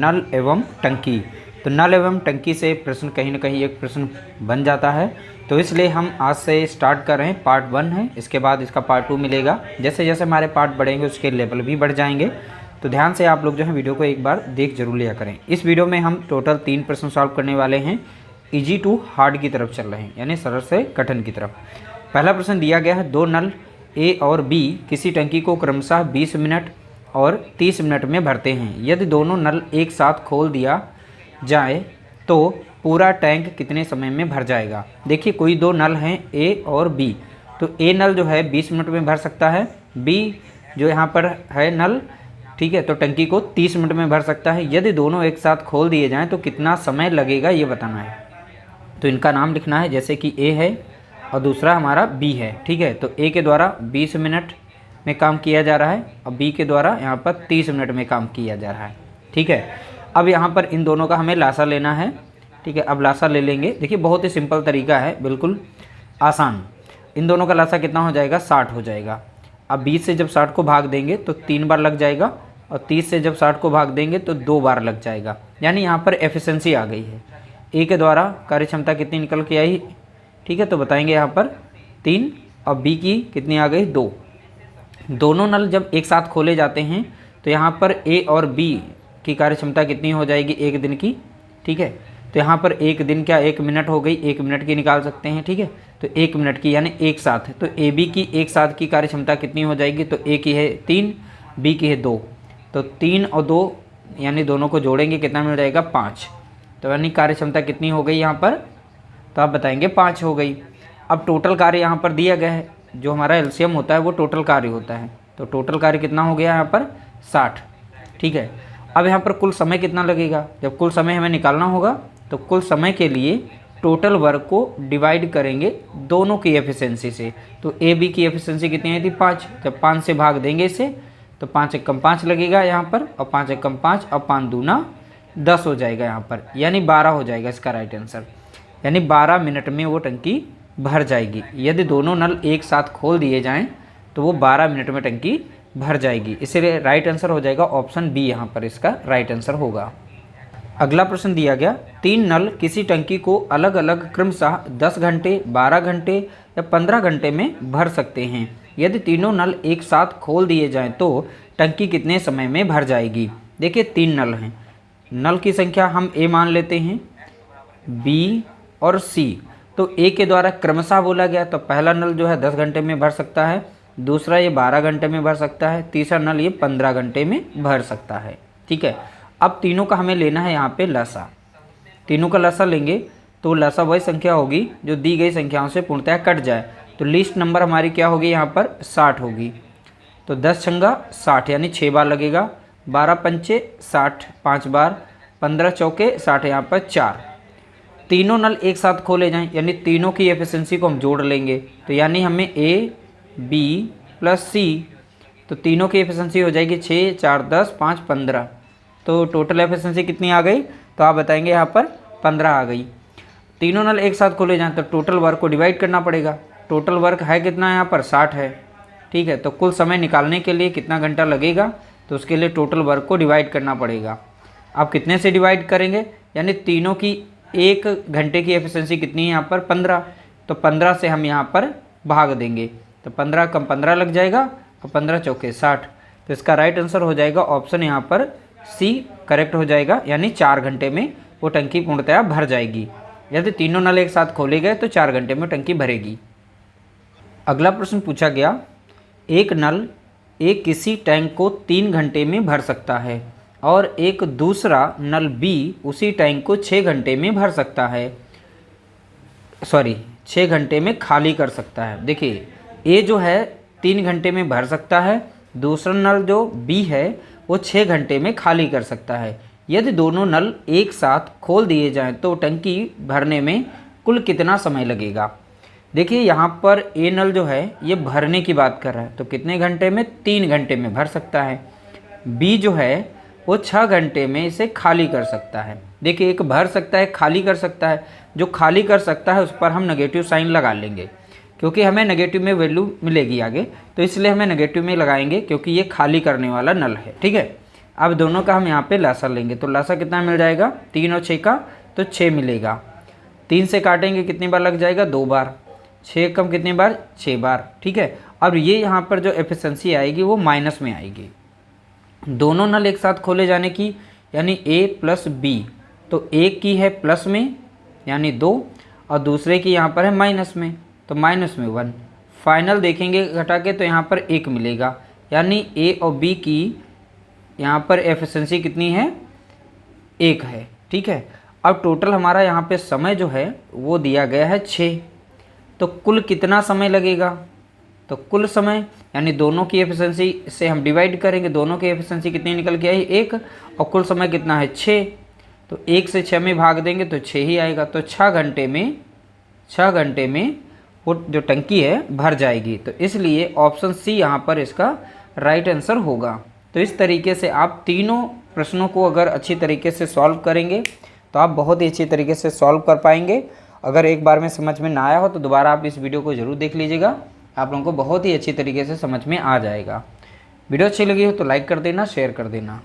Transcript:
नल एवं टंकी। तो नल एवं टंकी से प्रश्न कहीं ना कहीं एक प्रश्न बन जाता है, तो इसलिए हम आज से स्टार्ट कर रहे हैं। पार्ट 1 है, इसके बाद इसका पार्ट 2 मिलेगा। जैसे जैसे हमारे पार्ट बढ़ेंगे उसके लेवल भी बढ़ जाएंगे। तो ध्यान से आप लोग जो है वीडियो को एक बार देख जरूर लिया करें। इस वीडियो में हम टोटल 3 प्रश्न सॉल्व करने वाले हैं। ईजी टू हार्ड की तरफ चल रहे हैं, यानी सरल से कठिन की तरफ। पहला प्रश्न दिया गया है, 2 नल ए और बी किसी टंकी को क्रमशः 20 मिनट और 30 मिनट में भरते हैं। यदि दोनों नल एक साथ खोल दिया जाए तो पूरा टैंक कितने समय में भर जाएगा। देखिए कोई 2 नल हैं ए और बी, तो ए नल जो है 20 मिनट में भर सकता है, बी जो यहाँ पर है नल, ठीक है, तो टंकी को 30 मिनट में भर सकता है। यदि दोनों एक साथ खोल दिए जाएं तो कितना समय लगेगा ये बताना है। तो इनका नाम लिखना है, जैसे कि ए है और दूसरा हमारा बी है, ठीक है। तो ए के द्वारा 20 मिनट में काम किया जा रहा है और बी के द्वारा यहाँ पर 30 मिनट में काम किया जा रहा है, ठीक है। अब यहाँ पर इन दोनों का हमें लासा लेना है, ठीक है। अब लासा ले लेंगे। देखिए बहुत ही सिंपल तरीका है, बिल्कुल आसान। इन दोनों का लासा कितना हो जाएगा, 60 हो जाएगा। अब 20 से जब 60 को भाग देंगे तो 3 बार लग जाएगा और 30 से जब 60 को भाग देंगे तो 2 बार लग जाएगा। यानी यहाँ पर एफिशिएंसी आ गई है। ए के द्वारा कार्य क्षमता कितनी निकल के आई, ठीक है, तो बताएंगे यहाँ पर 3 और बी की कितनी आ गई, 2। दोनों नल जब एक साथ खोले जाते हैं तो यहाँ पर ए और बी की कार्य क्षमता कितनी हो जाएगी, 1 दिन की, ठीक है। तो यहाँ पर 1 दिन क्या 1 मिनट हो गई, 1 मिनट की निकाल सकते हैं, ठीक है। तो 1 मिनट की यानी एक साथ, तो ए बी की एक साथ की कार्य क्षमता कितनी हो जाएगी, तो ए की है 3, बी की है 2, तो 3 और 2 यानी दोनों को जोड़ेंगे कितना मिल जाएगा, 5। तो यानी कार्य क्षमता कितनी हो गई यहाँ पर, तो आप बताएंगे 5 हो गई। अब टोटल कार्य यहाँ पर दिया गया है, जो हमारा एलसीएम होता है वो टोटल कार्य होता है। तो टोटल कार्य कितना हो गया यहाँ पर, 60, ठीक है। अब यहाँ पर कुल समय कितना लगेगा, जब कुल समय हमें निकालना होगा तो कुल समय के लिए टोटल वर्क को डिवाइड करेंगे दोनों की एफिशिएंसी से। तो ए बी की एफिशिएंसी कितनी आई थी, 5, जब 5 से भाग देंगे इसे तो 5 एकम 5 लगेगा यहाँ पर, और 5 एकम 5 और 5 दूना 10 हो जाएगा यहाँ पर, यानी 12 हो जाएगा इसका राइट आंसर। यानी 12 मिनट में वो टंकी भर जाएगी। यदि दोनों नल एक साथ खोल दिए जाएं तो वो 12 मिनट में टंकी भर जाएगी। इसलिए राइट आंसर हो जाएगा ऑप्शन बी, यहाँ पर इसका राइट आंसर होगा। अगला प्रश्न दिया गया, 3 नल किसी टंकी को अलग अलग क्रमशः 10 घंटे, 12 घंटे या 15 घंटे में भर सकते हैं। यदि तीनों नल एक साथ खोल दिए जाएं तो टंकी कितने समय में भर जाएगी। देखिए 3 नल हैं, नल की संख्या हम ए मान लेते हैं, बी और सी। तो ए के द्वारा क्रमशः बोला गया, तो पहला नल जो है 10 घंटे में भर सकता है, दूसरा ये 12 घंटे में भर सकता है, तीसरा नल ये 15 घंटे में भर सकता है, ठीक है। अब तीनों का हमें लेना है यहाँ पे लसा। तीनों का लसा लेंगे तो लसा वही संख्या होगी जो दी गई संख्याओं से पूर्णतः कट जाए। तो लिस्ट नंबर हमारी क्या होगी यहाँ पर, 60 होगी। तो 10 छंगा 60 यानी 6 बार लगेगा, 12 पंचे 60 5 बार, 15 चौके 60 यहाँ पर 4। तीनों नल एक साथ खोले जाएं यानी तीनों की एफिशिएंसी को हम जोड़ लेंगे। तो यानी हमें ए बी प्लस सी, तो तीनों की एफिशिएंसी हो जाएगी 6 4 10 5 15। तो टोटल एफिशिएंसी कितनी आ गई, तो आप बताएंगे यहाँ पर 15 आ गई। तीनों नल एक साथ खोले जाएं तो टोटल वर्क को डिवाइड करना पड़ेगा। टोटल वर्क है कितना, यहाँ पर 60 है, ठीक है। तो कुल समय निकालने के लिए कितना घंटा लगेगा, तो उसके लिए टोटल वर्क को डिवाइड करना पड़ेगा। आप कितने से डिवाइड करेंगे, यानी तीनों की 1 घंटे की एफिशिएंसी कितनी है यहाँ पर, 15। तो 15 से हम यहाँ पर भाग देंगे, तो 15 कम 15 लग जाएगा और 15 चौके 60। तो इसका राइट आंसर हो जाएगा ऑप्शन यहाँ पर सी करेक्ट हो जाएगा, यानी 4 घंटे में वो टंकी पूर्णतः भर जाएगी। यदि तीनों नल एक साथ खोले गए तो 4 घंटे में टंकी भरेगी। अगला प्रश्न पूछा गया, एक नल एक किसी टैंक को 3 घंटे में भर सकता है और एक दूसरा नल बी उसी टैंक को 6 घंटे में भर सकता है, 6 घंटे में खाली कर सकता है। देखिए ए जो है 3 घंटे में भर सकता है, दूसरा नल जो बी है वो 6 घंटे में खाली कर सकता है। यदि दोनों नल एक साथ खोल दिए जाएं तो टंकी भरने में कुल कितना समय लगेगा। देखिए यहाँ पर ए नल जो है ये भरने की बात कर रहा है, तो कितने घंटे में, 3 घंटे में भर सकता है। बी जो है वो 6 घंटे में इसे खाली कर सकता है। देखिए एक भर सकता है, खाली कर सकता है। जो खाली कर सकता है उस पर हम नेगेटिव साइन लगा लेंगे, क्योंकि हमें नेगेटिव में वैल्यू मिलेगी आगे, तो इसलिए हमें नेगेटिव में लगाएंगे क्योंकि ये खाली करने वाला नल है, ठीक है। अब दोनों का हम यहाँ पे लासा लेंगे, तो लासा कितना मिल जाएगा, 3 और 6 का, तो 6 मिलेगा। 3 से काटेंगे कितनी बार लग जाएगा, 2 बार। 6 कम कितनी बार, 6 बार। ठीक है, अब ये यहाँ पर जो एफिशिएंसी आएगी वो माइनस में आएगी। दोनों नल एक साथ खोले जाने की, यानी A प्लस B, तो एक की है प्लस में यानी 2 और दूसरे की यहाँ पर है माइनस में, तो माइनस में 1। फाइनल देखेंगे घटा के तो यहाँ पर 1 मिलेगा, यानी A और B की यहाँ पर एफिशिएंसी कितनी है, 1 है। ठीक है, अब टोटल हमारा यहाँ पे समय जो है वो दिया गया है 6, तो कुल कितना समय लगेगा, तो कुल समय यानी दोनों की एफिशिएंसी से हम डिवाइड करेंगे, दोनों की एफिशिएंसी कितनी निकल के आई, 1, और कुल समय कितना है 6, तो 1 से 6 में भाग देंगे तो 6 ही आएगा। तो 6 घंटे में वो जो टंकी है भर जाएगी, तो इसलिए ऑप्शन सी यहाँ पर इसका राइट आंसर होगा। तो इस तरीके से आप तीनों प्रश्नों को अगर अच्छी तरीके से सॉल्व करेंगे तो आप बहुत ही अच्छी तरीके से सॉल्व कर पाएंगे। अगर एक बार में समझ में ना आया हो तो दोबारा आप इस वीडियो को ज़रूर देख लीजिएगा, आप लोगों को बहुत ही अच्छी तरीके से समझ में आ जाएगा। वीडियो अच्छी लगी हो तो लाइक कर देना, शेयर कर देना।